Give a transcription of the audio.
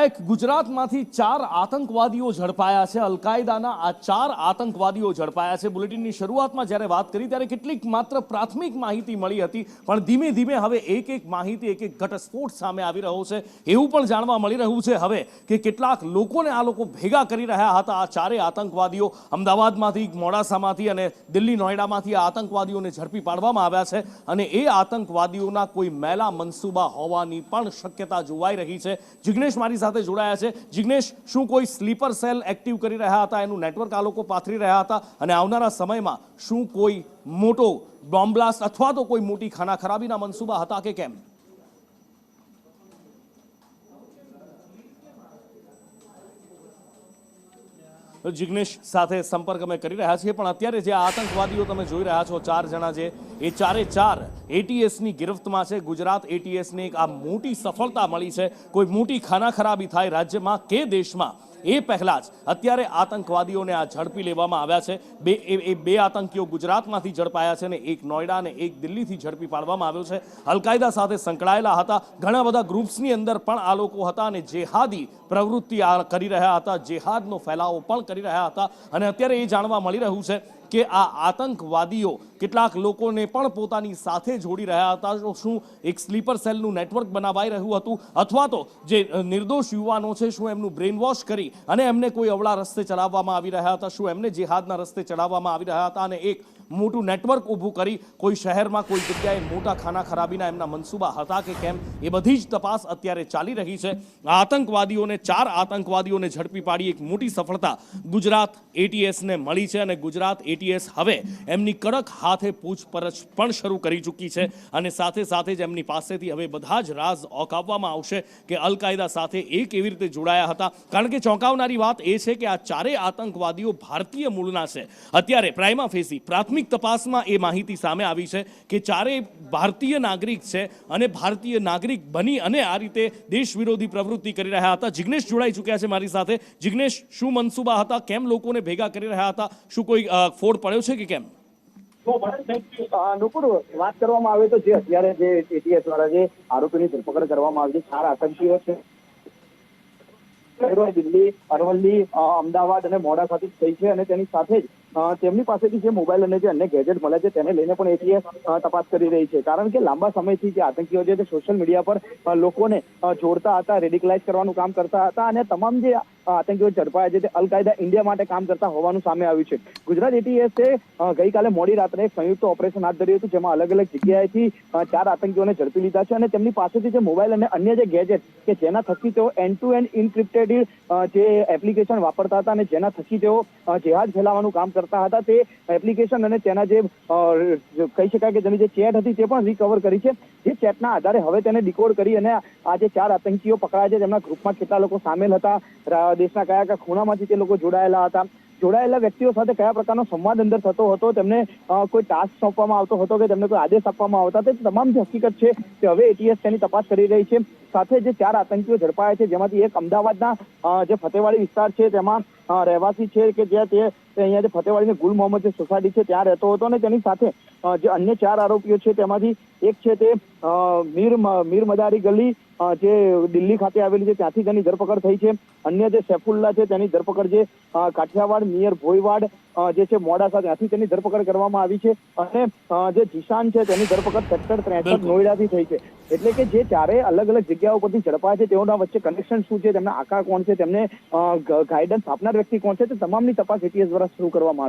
એકાએક ગુજરાતમાંથી 4 આતંકવાદીઓ ઝડપાયા છે। અલ-કાયદાના આ 4 આતંકવાદીઓ ઝડપાયા છે। બુલેટિનની શરૂઆતમાં જ્યારે વાત કરી ત્યારે કેટલીક માત્ર પ્રાથમિક માહિતી મળી હતી, પણ ધીમે ધીમે હવે એક એક માહિતી, એક એક ઘટસ્ફોટ સામે આવી રહ્યો છે। એવું પણ જાણવા મળી રહ્યું છે હવે કે કેટલાક લોકોને આ લોકો ભેગા કરી રહ્યા હતા। આ ચારેય આતંકવાદીઓ અમદાવાદમાંથી, મોડાસામાંથી અને દિલ્હી, નોઈડામાંથી આ આતંકવાદીઓને ઝડપી પાડવામાં આવ્યા છે અને એ આતંકવાદીઓના કોઈ મેલા મનસૂબા હોવાની પણ શક્યતા જોવાઈ રહી છે। જિગ્નેશ મારી સાથે જોડાયા છે। જિગ્નેશ, શું કોઈ સ્લીપર સેલ એક્ટિવ કરી રહ્યા હતા, એનું નેટવર્ક આ લોકો પાથરી રહ્યા હતા અને આવનારા સમયમાં શું કોઈ મોટો બોમ્બ બ્લાસ્ટ અથવા તો કોઈ મોટી ખાના ખરાબીના મનસૂબા હતા કે કેમ? જિગ્નેશ સાથે સંપર્ક અમે કરી રહ્યા છીએ, પણ અત્યારે જે આતંકવાદીઓ તમે જોઈ રહ્યા છો 4 જણા છે, એ ચારે 4 એટીએસની ગિરફ્તમાં છે। ગુજરાત એટીએસને એક આ મોટી સફળતા મળી છે। કોઈ મોટી ખાના ખરાબી થાય રાજ્યમાં કે દેશમાં એ પહેલા જ અત્યારે આતંકવાદીઓને આ ઝડપી લેવામાં આવ્યા છે। બે આતંકીઓ ગુજરાતમાંથી ઝડપાયા છે અને એક નોઈડા અને એક દિલ્હીથી ઝડપી પાડવામાં આવ્યો છે। અલ-કાયદા સાથે સંકળાયેલા હતા, ઘણા બધા ગ્રુપ્સની અંદર પણ આ લોકો હતા અને જેહાદી પ્રવૃત્તિ કરી રહ્યા હતા, જેહાદનો ફેલાવો પણ કરી રહ્યા હતા અને અત્યારે એ જાણવા મળી રહ્યું છે કે આ આતંકવાદીઓ કેટલાક લોકોને પણ પોતાની સાથે જોડી રહ્યા હતા। શું એક સ્લીપર સેલનું નેટવર્ક બનાવાઈ રહ્યું હતું અથવા તો જે નિર્દોષ યુવાનો છે, શું એમનું બ્રેન વોશ કરી અને એમને કોઈ અવળા રસ્તે ચડાવવામાં આવી રહ્યા હતા? શું એમને જેહાદના રસ્તે ચડાવવામાં આવી રહ્યા હતા અને એક મોટું નેટવર્ક ઊભું કરી કોઈ શહેરમાં કોઈ જગ્યાએ મોટા ખાના ખરાબીના એમના મનસૂબા હતા કે કેમ? એ બધી જ તપાસ અત્યારે ચાલી રહી છે। આ આતંકવાદીઓને 4 આતંકવાદીઓને ઝડપી પાડી એક મોટી સફળતા ગુજરાત એટીએસને મળી છે અને ગુજરાત એટીએસ હવે એમની કડક હાથે પૂછપરછ પણ શરૂ કરી ચૂકી છે અને સાથે સાથે જ એમની પાસેથી હવે બધા જ રાઝ ઓકાવવામાં આવશે કે અલ-કાયદા સાથે એ કેવી રીતે જોડાયા હતા। કારણ કે ચોંકાવનારી વાત એ છે કે આ ચારેય આતંકવાદીઓ ભારતીય મૂળના છે। અત્યારે પ્રાઇમા ફેસી પ્રાથમિક તપાસમાં એ માહિતી સામે આવી છે કે ચારેય ભારતીય નાગરિક છે અને ભારતીય નાગરિક બની અને આ રીતે દેશ વિરોધી પ્રવૃત્તિ કરી રહ્યા હતા। જિગ્નેશ જોડાઈ ચૂક્યા છે મારી સાથે। જિગ્નેશ, શું મનસૂબા હતા? કેમ લોકોને ભેગા કરી રહ્યા હતા? શું કોઈ ફોડ પડ્યો છે કે કેમ? નુપુર, વાત કરવામાં આવે તો જે અત્યારે જે એટીએસ દ્વારા જે આરોપીની ધરપકડ કરવામાં આવી છે, 4 આતંકીઓ છે, દિલ્હી, અરવલ્લી, અમદાવાદ અને મોડાસાથી થઈ છે અને તેની સાથે જ તેમની પાસેથી જે મોબાઈલ અને જે અન્ય ગેજેટ મળે છે તેને લઈને પણ એટીએસ તપાસ કરી રહી છે। કારણ કે લાંબા સમયથી જે આતંકીઓ છે તે સોશિયલ મીડિયા પર લોકોને જોડતા હતા, રેડિકલાઇઝ કરવાનું કામ કરતા હતા અને તમામ જે આતંકીઓ ઝડપાયા છે તે અલ-કાયદા ઇન્ડિયા માટે કામ કરતા હોવાનું સામે આવ્યું છે। ગુજરાત એટીએસે ગઈકાલે મોડી રાત્રે એક સંયુક્ત ઓપરેશન હાથ ધર્યું હતું, જેમાં અલગ અલગ જગ્યાએથી 4 આતંકીઓને ઝડપી લીધા છે અને તેમની પાસેથી જે મોબાઈલ અને અન્ય જે ગેજેટ કે જેના થકી તેઓ એન્ડ ટુ એન્ડ ઇન્ક્રિપ્ટેડ જે એપ્લિકેશન વાપરતા હતા અને જેના થકી તેઓ જેહાદ ફેલાવવાનું કામ કરતા હતા, તે એપ્લિકેશન અને તેના જે કહી શકાય કે તેની જે ચેટ હતી તે પણ રિકવર કરી છે। જે ચેટના આધારે હવે તેને ડીકોડ કરી અને આ જે 4 આતંકીઓ પકડાયા છે તેમના ગ્રુપમાં કેટલા લોકો સામેલ હતા, દેશના કયા કયા ખૂણામાંથી તે લોકો જોડાયેલા હતા, જોડાયેલા વ્યક્તિઓ સાથે કયા પ્રકારનો સંવાદ અંદર થતો હતો, તેમને કોઈ ટાસ્ક સોંપવામાં આવતો હતો કે તેમને કોઈ આદેશ આપવામાં આવતા, તે તમામ જે હકીકત છે તે હવે એટીએસ તેની તપાસ કરી રહી છે। સાથે જે 4 આતંકીઓ ઝડપાયા છે, જેમાંથી એક અમદાવાદના જે ફતેવાડી વિસ્તાર છે તેમાં રહેવાસી છે કે જ્યાં તે અહીંયા જે ફતેવાડીની ગુલ મોહમ્મદ જે સોસાયટી છે ત્યાં રહેતો હતો અને તેની સાથે જે અન્ય 4 આરોપીઓ છે તેમાંથી એક છે તે મીર મદારી ગલી જે દિલ્હી ખાતે આવેલી છે ત્યાંથી તેની ધરપકડ થઈ છે। અન્ય જે સૈફુલ્લા છે તેની ધરપકડ જે કાઠિયાવાડ નિયર ભોયવાડ જે છે મોડાસા ત્યાંથી તેની ધરપકડ કરવામાં આવી છે અને જે જીશાન છે તેની ધરપકડ સેક્ટર 63 નોઈડાથી થઈ છે। એટલે કે જે 4 અલગ અલગ જગ્યાઓ પરથી ઝડપાયા છે તેઓના વચ્ચે કનેક્શન શું છે, તેમના આકા કોણ છે, તેમને ગાઈડન્સ આપનાર વ્યક્તિ કોણ છે, તે તમામની તપાસ એટીએસ દ્વારા શરૂ કરવામાં આવી છે।